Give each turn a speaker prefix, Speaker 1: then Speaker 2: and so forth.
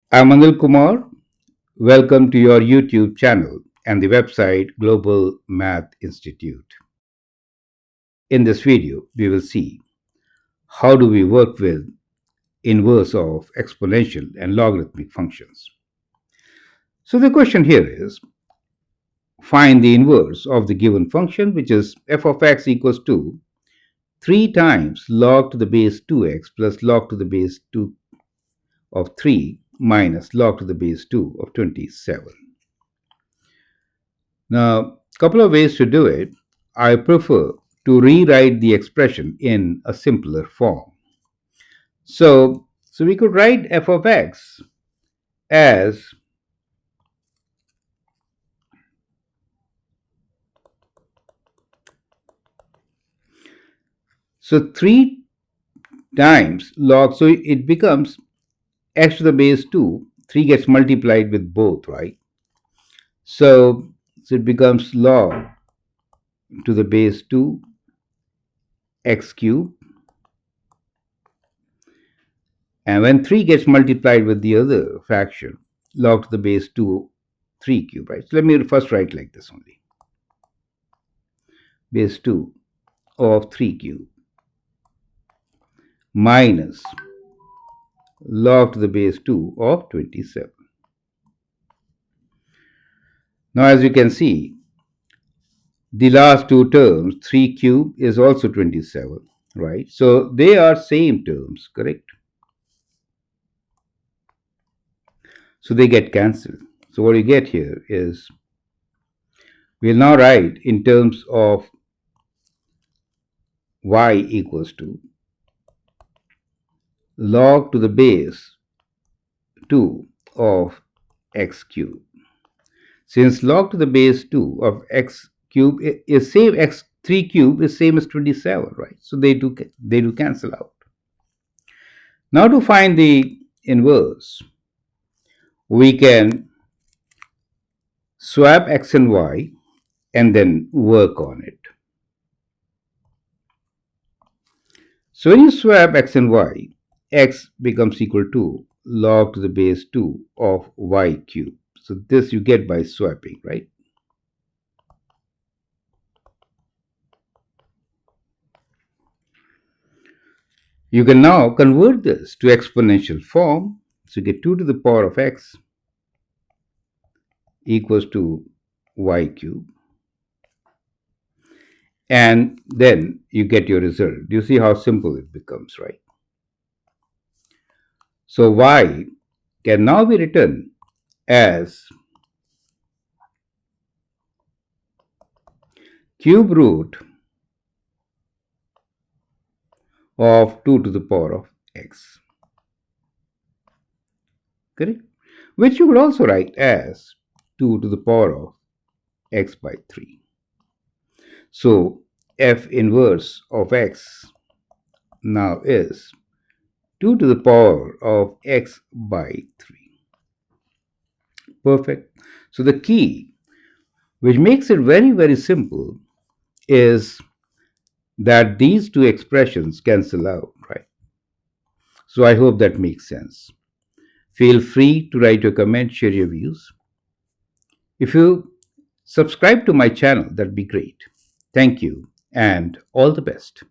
Speaker 1: I'm Anil Kumar. Welcome to your YouTube channel and the website Global Math Institute. In this video, we will see how do we work with inverse of exponential and logarithmic functions. So the question here is find the inverse of the given function, which is f of x equals to 3 times log to the base 2x plus log to the base 2 of 3 minus log to the base 2 of 27. Now, a couple of ways to do it. I prefer to rewrite the expression in a simpler form. So we could write f of x as so 3 times log, so it becomes x to the base 2, 3 gets multiplied with both, right? So it becomes log to the base 2 x cubed, and when 3 gets multiplied with the other fraction, log to the base 2 3 cubed, right? So let me first write like this only. Base 2 of 3 cubed minus log to the base 2 of 27. Now, as you can see, the last two terms, 3 cubed is also 27, right? So they are same terms, correct? So they get cancelled. So what you get here is we'll now write in terms of y equals to log to the base 2 of x cubed. Since log to the base 2 of x cube is same, x 3 cube is same as 27, right? So they do cancel out. Now to find the inverse, we can swap x and y and then work on it. So when you swap x and y, x becomes equal to log to the base 2 of y cubed. So this you get by swapping, right? You can now convert this to exponential form. So you get 2 to the power of x equals to y cubed. And then you get your result. Do you see how simple it becomes, right? So y can now be written as cube root of 2 to the power of x. Correct? Which you could also write as 2 to the power of x by 3. So f inverse of x now is 2 to the power of x by 3. Perfect. So the key, which makes it very, very simple, is that these two expressions cancel out, right? So I hope that makes sense. Feel free to write your comment, share your views. If you subscribe to my channel, that'd be great. Thank you and all the best.